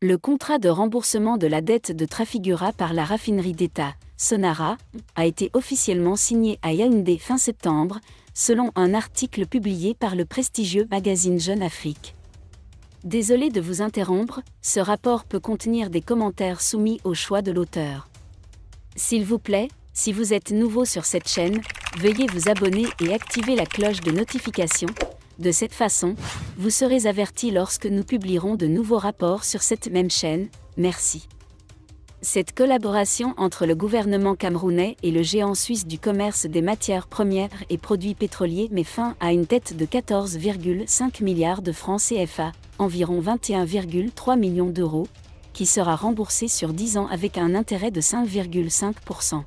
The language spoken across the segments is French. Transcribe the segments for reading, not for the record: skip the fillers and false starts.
Le contrat de remboursement de la dette de Trafigura par la raffinerie d'État, Sonara, a été officiellement signé à Yaoundé fin septembre, selon un article publié par le prestigieux magazine Jeune Afrique. Désolé de vous interrompre, ce rapport peut contenir des commentaires soumis au choix de l'auteur. S'il vous plaît, si vous êtes nouveau sur cette chaîne, veuillez vous abonner et activer la cloche de notification. De cette façon, vous serez averti lorsque nous publierons de nouveaux rapports sur cette même chaîne. Merci. Cette collaboration entre le gouvernement camerounais et le géant suisse du commerce des matières premières et produits pétroliers met fin à une dette de 14,5 milliards de francs CFA, environ 21,3 millions d'euros, qui sera remboursée sur 10 ans avec un intérêt de 5,5%.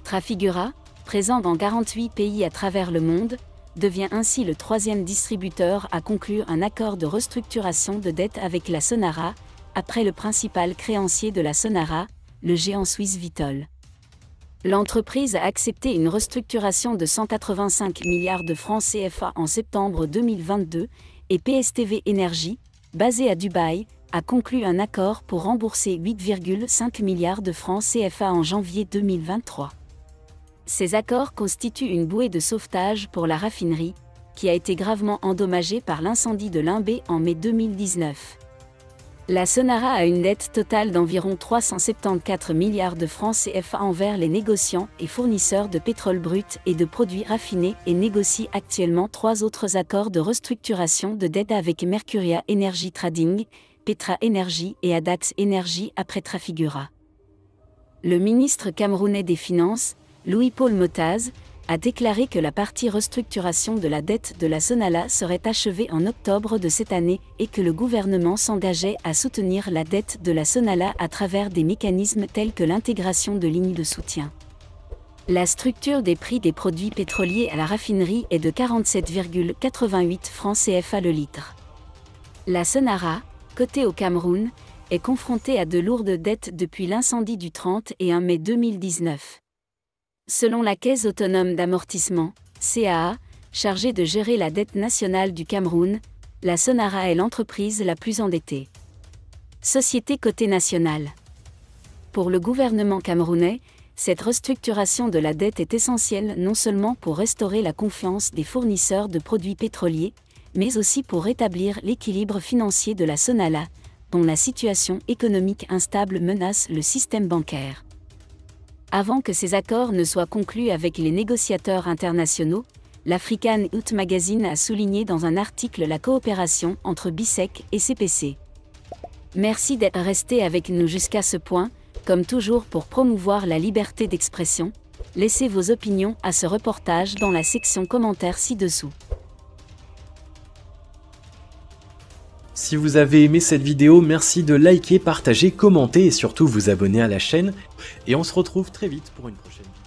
Trafigura, présent dans 48 pays à travers le monde, devient ainsi le troisième distributeur à conclure un accord de restructuration de dette avec la Sonara, après le principal créancier de la Sonara, le géant suisse Vitol. L'entreprise a accepté une restructuration de 185 milliards de francs CFA en septembre 2022 et PSTV Energy, basé à Dubaï, a conclu un accord pour rembourser 8,5 milliards de francs CFA en janvier 2023. Ces accords constituent une bouée de sauvetage pour la raffinerie, qui a été gravement endommagée par l'incendie de Limbé en mai 2019. La Sonara a une dette totale d'environ 374 milliards de francs CFA envers les négociants et fournisseurs de pétrole brut et de produits raffinés et négocie actuellement 3 autres accords de restructuration de dette avec Mercuria Energy Trading, Petra Energy et Adax Energy après Trafigura. Le ministre camerounais des Finances, Louis-Paul Motaz, a déclaré que la partie restructuration de la dette de la Sonara serait achevée en octobre de cette année et que le gouvernement s'engageait à soutenir la dette de la Sonara à travers des mécanismes tels que l'intégration de lignes de soutien. La structure des prix des produits pétroliers à la raffinerie est de 47,88 francs CFA le litre. La Sonara, cotée au Cameroun, est confrontée à de lourdes dettes depuis l'incendie du 31 mai 2019. Selon la Caisse autonome d'amortissement, CAA, chargée de gérer la dette nationale du Cameroun, la Sonara est l'entreprise la plus endettée. Société cotée nationale. Pour le gouvernement camerounais, cette restructuration de la dette est essentielle non seulement pour restaurer la confiance des fournisseurs de produits pétroliers, mais aussi pour rétablir l'équilibre financier de la Sonara, dont la situation économique instable menace le système bancaire. Avant que ces accords ne soient conclus avec les négociateurs internationaux, l'African Youth Magazine a souligné dans un article la coopération entre BICEC et CPC. Merci d'être resté avec nous jusqu'à ce point, comme toujours pour promouvoir la liberté d'expression. Laissez vos opinions à ce reportage dans la section commentaires ci-dessous. Si vous avez aimé cette vidéo, merci de liker, partager, commenter et surtout vous abonner à la chaîne. Et on se retrouve très vite pour une prochaine vidéo.